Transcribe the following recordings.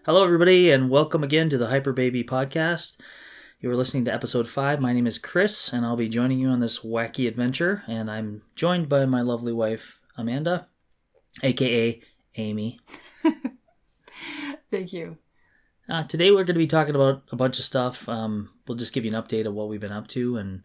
Hello, everybody, and welcome again to the Hyperbaby podcast. You are listening to episode 5. My name is Chris, and I'll be joining you on this wacky adventure. And I'm joined by my lovely wife, Amanda, a.k.a. Amy. Thank you. Today we're going to be talking about a bunch of stuff. We'll just give you an update of what we've been up to, and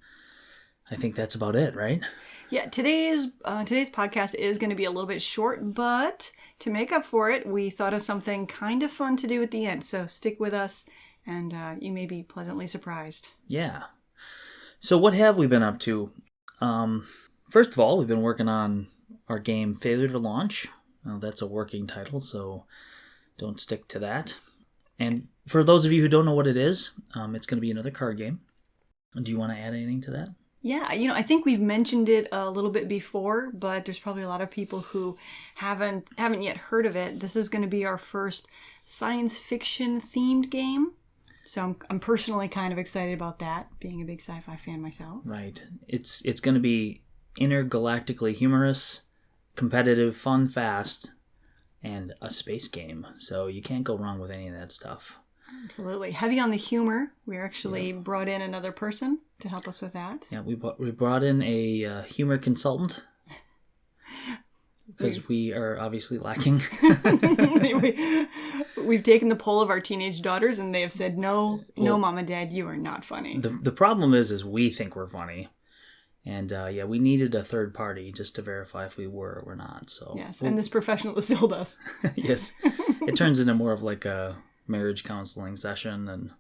I think that's about it, right? Yeah, today's podcast is going to be a little bit short, but to make up for it, we thought of something kind of fun to do at the end. So stick with us, and you may be pleasantly surprised. Yeah. So what have we been up to? First of all, we've been working on our game Failure to Launch. That's a working title, so don't stick to that. And for those of you who don't know what it is, it's going to be another card game. Do you want to add anything to that? Yeah, I think we've mentioned it a little bit before, but there's probably a lot of people who haven't yet heard of it. This is going to be our first science fiction themed game. So I'm personally kind of excited about that, being a big sci-fi fan myself. Right. It's going to be intergalactically humorous, competitive, fun, fast, and a space game. So you can't go wrong with any of that stuff. Absolutely. Heavy on the humor. We actually brought in another person to help us with that. Yeah, we brought in a humor consultant because we are obviously lacking. We've taken the poll of our teenage daughters and they have said, no, Mom and Dad, you are not funny. The problem is we think we're funny. And we needed a third party just to verify if we were or we're not. So yes, and this professional has told us. Yes. It turns into more of like a marriage counseling session and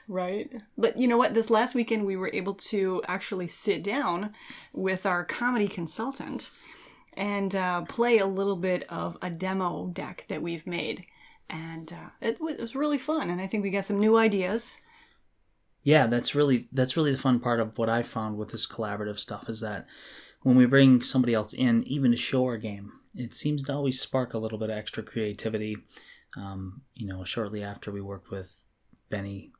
right. But you know what? This last weekend we were able to actually sit down with our comedy consultant and play a little bit of a demo deck that we've made. And it was really fun. And I think we got some new ideas. Yeah, that's really the fun part of what I found with this collaborative stuff is that when we bring somebody else in, even to show our game, it seems to always spark a little bit of extra creativity. Shortly after we worked with Benny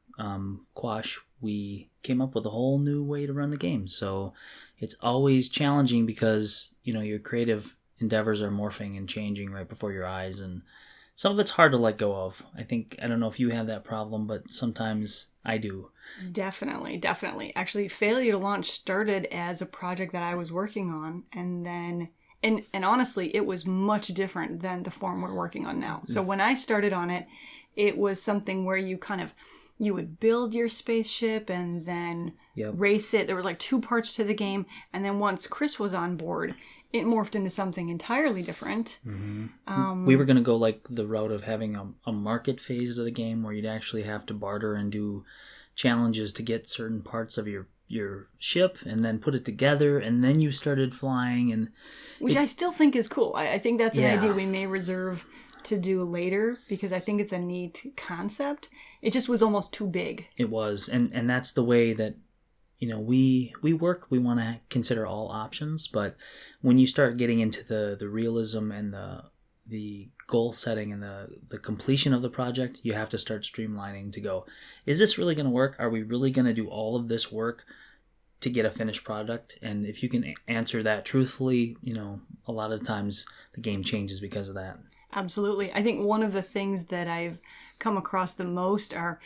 Quash, we came up with a whole new way to run the game. So it's always challenging because, your creative endeavors are morphing and changing right before your eyes. And some of it's hard to let go of. I don't know if you have that problem, but sometimes I do. Definitely. Actually, Failure to Launch started as a project that I was working on, and then and honestly, it was much different than the form we're working on now. So when I started on it, it was something where you would build your spaceship and then race it. There were like 2 parts to the game, and then once Chris was on board, it morphed into something entirely different. Mm-hmm. We were going to go like the route of having a market phase of the game where you'd actually have to barter and do challenges to get certain parts of your ship and then put it together, and then you started flying. Which I still think is cool. I think that's an idea we may reserve to do later because I think it's a neat concept. It just was almost too big. It was. And that's the way that we work. We want to consider all options, but when you start getting into the realism and the goal setting and the completion of the project, you have to start streamlining to go, is this really going to work? Are we really going to do all of this work to get a finished product? And if you can answer that truthfully, a lot of times the game changes because of that. Absolutely. I think one of the things that I've come across the most are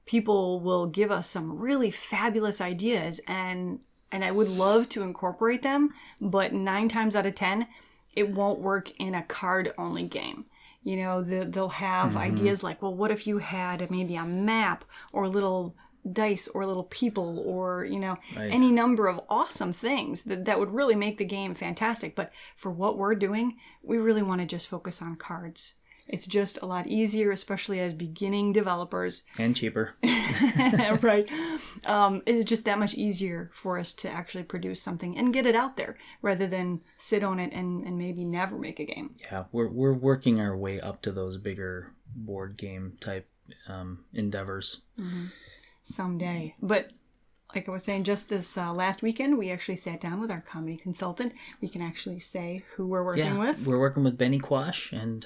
people will give us some really fabulous ideas and I would love to incorporate them, but 9 times out of 10, it won't work in a card-only game. They'll have ideas like, well, what if you had maybe a map or little dice or little people or, any number of awesome things that would really make the game fantastic. But for what we're doing, we really want to just focus on cards. It's just a lot easier, especially as beginning developers. And cheaper. Right. It's just that much easier for us to actually produce something and get it out there rather than sit on it and maybe never make a game. Yeah, we're working our way up to those bigger board game type endeavors. Mm-hmm. Someday. But like I was saying, just this last weekend, we actually sat down with our comedy consultant. We can actually say who we're working with. We're working with Benny Quash and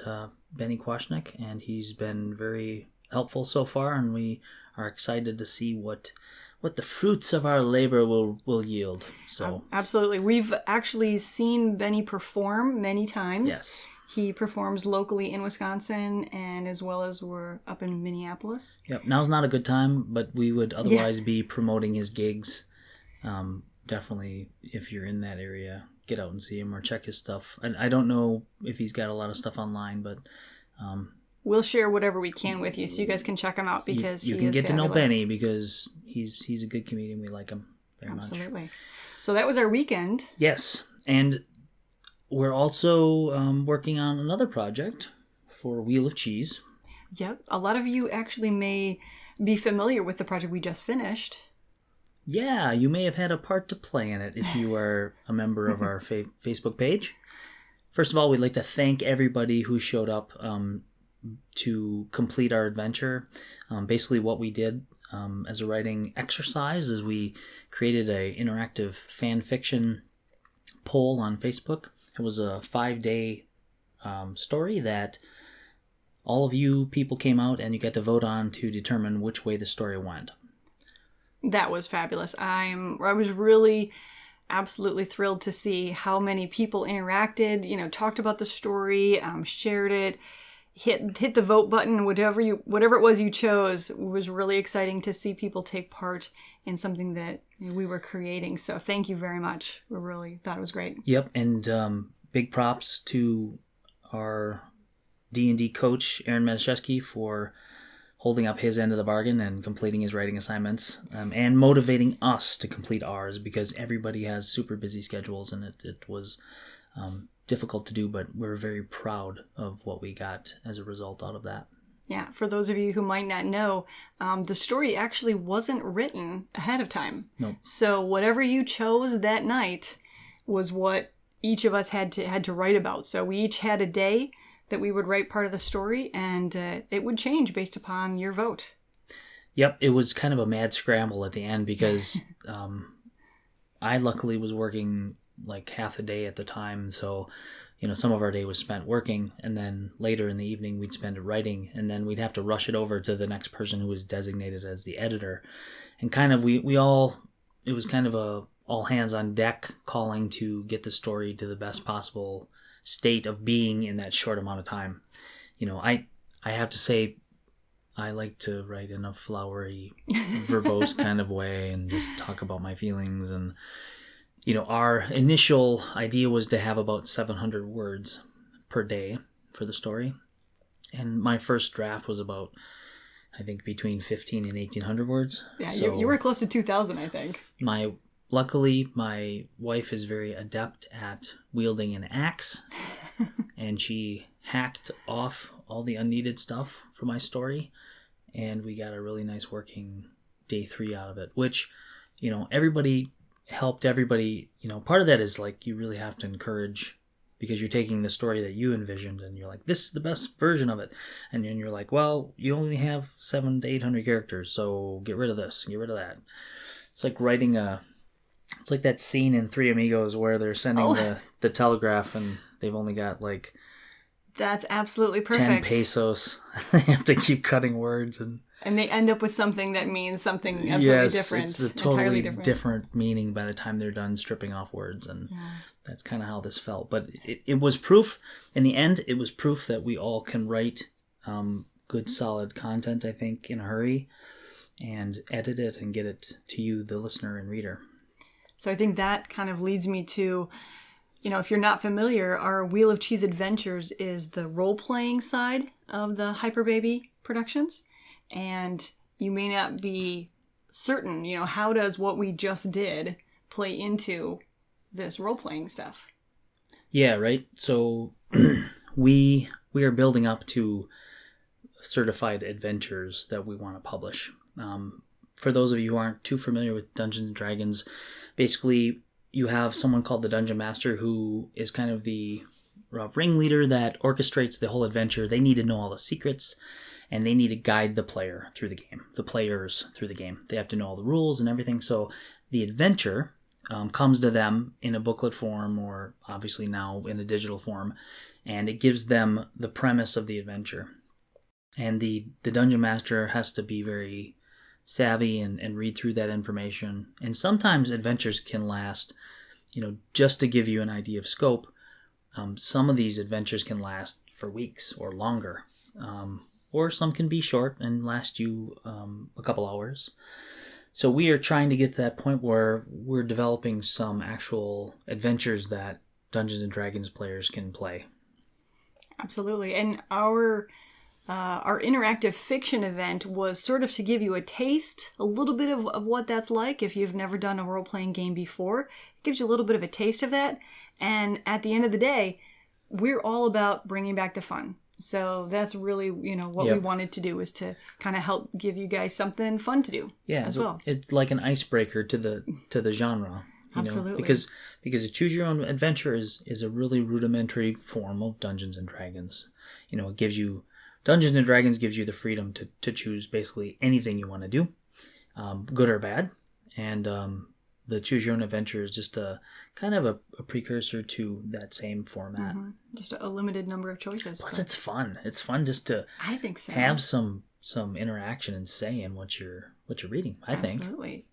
Benny Quashnik, and he's been very helpful so far, and we are excited to see what the fruits of our labor will yield. So absolutely. We've actually seen Benny perform many times. Yes. He performs locally in Wisconsin, and as well as we're up in Minneapolis. Yep. Now's not a good time, but we would otherwise be promoting his gigs. Definitely, if you're in that area, get out and see him or check his stuff. And I don't know if he's got a lot of stuff online, but we'll share whatever we can with you so you guys can check him out because you he can is get to know fabulous. Benny because he's a good comedian. We like him very much. Absolutely. So that was our weekend. Yes, and we're also working on another project for Wheel of Cheese. Yep. A lot of you actually may be familiar with the project we just finished. Yeah, you may have had a part to play in it if you are a member of our Facebook page. First of all, we'd like to thank everybody who showed up to complete our adventure. Basically, what we did as a writing exercise is we created an interactive fan fiction poll on Facebook. It was a 5-day story that all of you people came out and you got to vote on to determine which way the story went. That was fabulous. I was really absolutely thrilled to see how many people interacted, talked about the story, shared it, hit the vote button, whatever it was you chose. It was really exciting to see people take part in something that we were creating. So thank you very much. We really thought it was great. Yep, and big props to our D&D coach, Aaron Matiszewski, for holding up his end of the bargain and completing his writing assignments and motivating us to complete ours because everybody has super busy schedules and it was difficult to do, but we're very proud of what we got as a result out of that. Yeah, for those of you who might not know, the story actually wasn't written ahead of time. Nope. So whatever you chose that night was what each of us had to write about. So we each had a day that we would write part of the story, and it would change based upon your vote. Yep, it was kind of a mad scramble at the end because I luckily was working like half a day at the time, so some of our day was spent working, and then later in the evening we'd spend it writing, and then we'd have to rush it over to the next person who was designated as the editor. And kind of it was kind of a all hands on deck calling to get the story to the best possible state of being in that short amount of time. I have to say I like to write in a flowery, verbose kind of way and just talk about my feelings. And our initial idea was to have about 700 words per day for the story, and my first draft was about, I think, between 15 and 1800 words. Yeah, so you were close to 2,000, I think. Luckily, my wife is very adept at wielding an axe, and she hacked off all the unneeded stuff for my story, and we got a really nice working day 3 out of it, which, everybody helped everybody. Part of that is like you really have to encourage, because you're taking the story that you envisioned and you're like, this is the best version of it. And then you're like, well, you only have 700 to 800 characters, so get rid of this, get rid of that. It's like writing it's like that scene in Three Amigos where they're sending the telegraph and they've only got like that's absolutely perfect. 10 pesos. They have to keep cutting words and they end up with something that means something absolutely different. It's a totally different meaning by the time they're done stripping off words, and that's kind of how this felt. But it was proof, in the end, it was proof that we all can write good, solid content, I think, in a hurry, and edit it and get it to you, the listener and reader. So I think that kind of leads me to, if you're not familiar, our Wheel of Cheese Adventures is the role-playing side of the Hyperbaby Productions. And you may not be certain, how does what we just did play into this role-playing stuff? Yeah, right. So we are building up to certified adventures that we want to publish. For those of you who aren't too familiar with Dungeons & Dragons, basically you have someone called the Dungeon Master who is kind of the ringleader that orchestrates the whole adventure. They need to know all the secrets, and they need to guide the players through the game. They have to know all the rules and everything. So the adventure comes to them in a booklet form, or obviously now in a digital form, and it gives them the premise of the adventure. And the Dungeon Master has to be very savvy and read through that information. And sometimes adventures can last, just to give you an idea of scope, Some of these adventures can last for weeks or longer, or some can be short and last you a couple hours. So we are trying to get to that point where we're developing some actual adventures that Dungeons and Dragons players can play. Absolutely. And our interactive fiction event was sort of to give you a taste, a little bit of what that's like if you've never done a role-playing game before. It gives you a little bit of a taste of that. And at the end of the day, we're all about bringing back the fun. So that's really, what we wanted to do, is to kind of help give you guys something fun to do. Yeah, as well. It's like an icebreaker to the genre. Absolutely. Because a choose your own adventure is a really rudimentary form of Dungeons and Dragons. It gives you Dungeons and Dragons gives you the freedom to choose basically anything you want to do, good or bad, and the choose your own adventure is just a kind of a precursor to that same format. Mm-hmm. Just a limited number of choices. Plus, it's fun. It's fun just to I think so. have some interaction and say in what you're reading. I think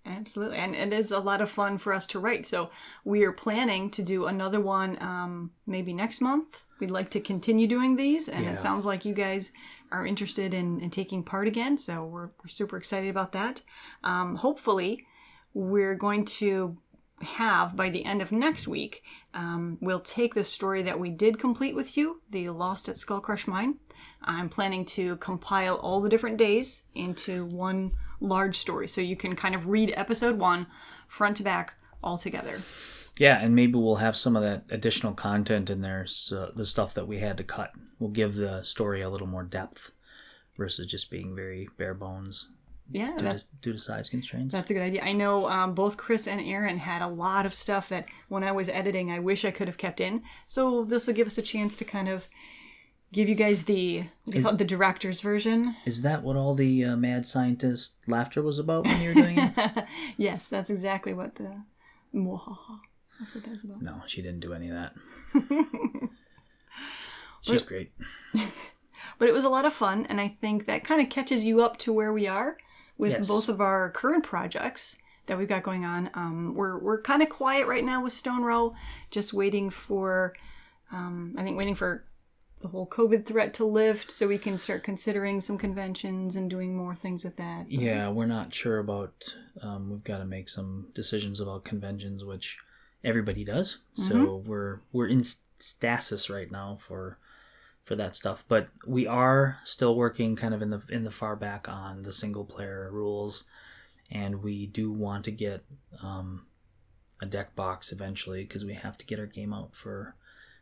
absolutely, and it is a lot of fun for us to write. So we are planning to do another one maybe next month. We'd like to continue doing these, and it sounds like you guys are interested in taking part again. So we're super excited about that. Hopefully, we're going to have, by the end of next week, we'll take the story that we did complete with you, the Lost at Skullcrush Mine. I'm planning to compile all the different days into one large story, so you can kind of read episode 1 front to back all together. Yeah, and maybe we'll have some of that additional content in there, so the stuff that we had to cut. We'll give the story a little more depth versus just being very bare bones. Yeah, due to size constraints. That's a good idea. I know both Chris and Aaron had a lot of stuff that when I was editing, I wish I could have kept in. So this will give us a chance to kind of give you guys the director's version. Is that what all the mad scientist laughter was about when you were doing it? Yes, that's exactly what the that's what that's about. No, she didn't do any of that. She's great. But it was a lot of fun, and I think that kind of catches you up to where we are with both of our current projects that we've got going on. We're kind of quiet right now with Stone Row, just waiting for the whole COVID threat to lift so we can start considering some conventions and doing more things with that. But yeah, we're not sure about, we've got to make some decisions about conventions, which everybody does. So we're in stasis right now for that stuff, but we are still working kind of in the far back on the single player rules, and we do want to get a deck box eventually, because we have to get our game out for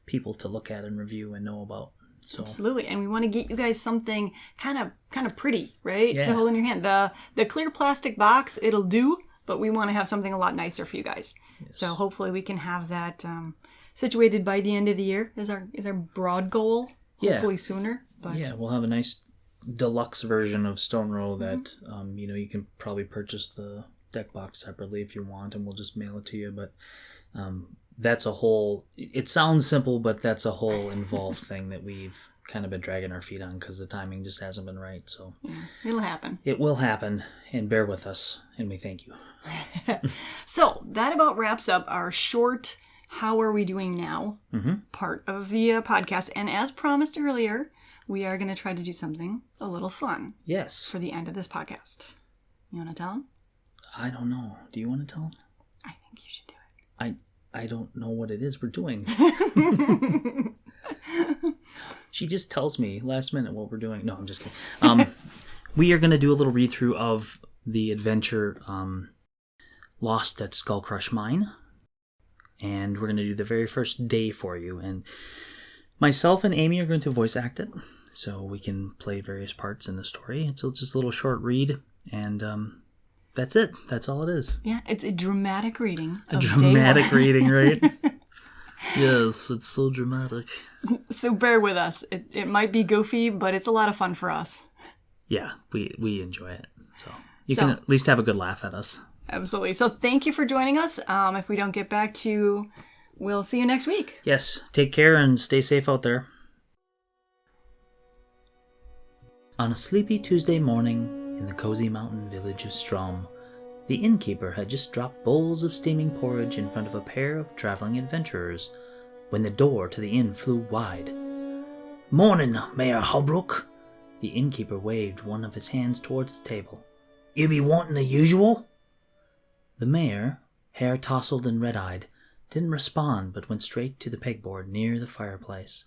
people to look at and review and know about. So absolutely, and we want to get you guys something kind of pretty, right? Yeah. To hold in your hand. The clear plastic box, it'll do, but we want to have something a lot nicer for you guys. Yes. So hopefully we can have that situated by the end of the year is our broad goal. Hopefully sooner. But yeah, we'll have a nice deluxe version of Stone Row that you can probably purchase the deck box separately if you want, and we'll just mail it to you. But that's a whole, it sounds simple, but that's a whole involved thing that we've kind of been dragging our feet on because the timing just hasn't been right. So it'll happen. It will happen, and bear with us, and we thank you. So that about wraps up our short How Are We Doing Now part of the podcast. And as promised earlier, we are going to try to do something a little fun. Yes. For the end of this podcast. You want to tell them? I don't know. Do you want to tell them? I think you should do it. I don't know what it is we're doing. She just tells me last minute what we're doing. No, I'm just kidding. We are going to do a little read through of the adventure Lost at Skullcrush Mine. And we're going to do the very first day for you. And myself and Amy are going to voice act it, so we can play various parts in the story. It's just a little short read, and that's it. That's all it is. Yeah, it's a dramatic reading. A dramatic reading, right? Yes, it's so dramatic. So bear with us. It might be goofy, but it's a lot of fun for us. Yeah, we enjoy it. So you can at least have a good laugh at us. Absolutely. So thank you for joining us. If we don't get back to you, we'll see you next week. Yes. Take care and stay safe out there. On a sleepy Tuesday morning in the cozy mountain village of Strom, the innkeeper had just dropped bowls of steaming porridge in front of a pair of traveling adventurers, when the door to the inn flew wide. "Morning, Mayor Holbrook." The innkeeper waved one of his hands towards the table. "You be wanting the usual?" The mayor, hair tousled and red-eyed, didn't respond but went straight to the pegboard near the fireplace.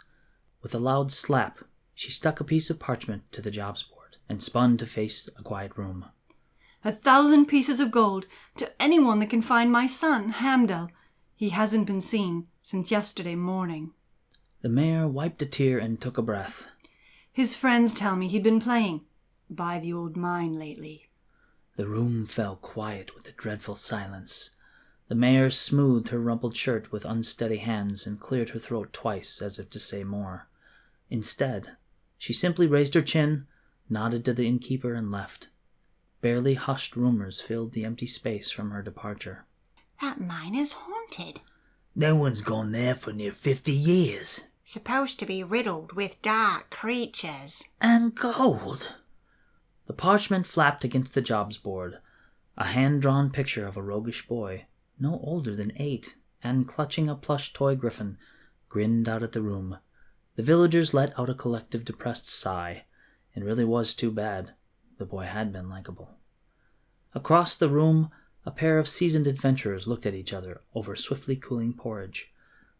With a loud slap, she stuck a piece of parchment to the jobs board and spun to face a quiet room. 1,000 pieces of gold to anyone that can find my son, Hamdel. He hasn't been seen since yesterday morning. The mayor wiped a tear and took a breath. His friends tell me he'd been playing by the old mine lately. The room fell quiet with a dreadful silence. The mayor smoothed her rumpled shirt with unsteady hands and cleared her throat twice as if to say more. Instead, she simply raised her chin, nodded to the innkeeper, and left. Barely hushed rumors filled the empty space from her departure. That mine is haunted. No one's gone there for near 50 years. Supposed to be riddled with dark creatures. And gold. The parchment flapped against the jobs board. A hand-drawn picture of a roguish boy, no older than 8, and clutching a plush toy griffin, grinned out at the room. The villagers let out a collective depressed sigh. It really was too bad. The boy had been likable. Across the room, a pair of seasoned adventurers looked at each other over swiftly cooling porridge.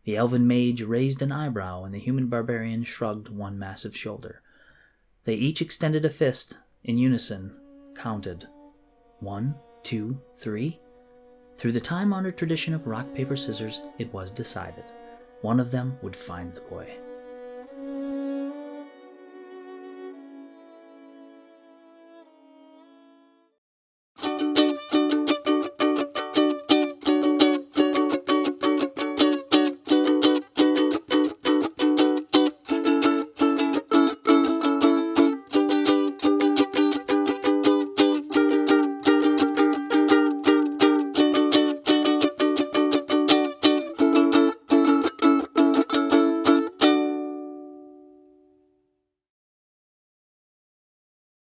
The elven mage raised an eyebrow and the human barbarian shrugged one massive shoulder. They each extended a fist, in unison, counted. 1, 2, 3. Through the time-honored tradition of rock, paper, scissors, it was decided. One of them would find the boy.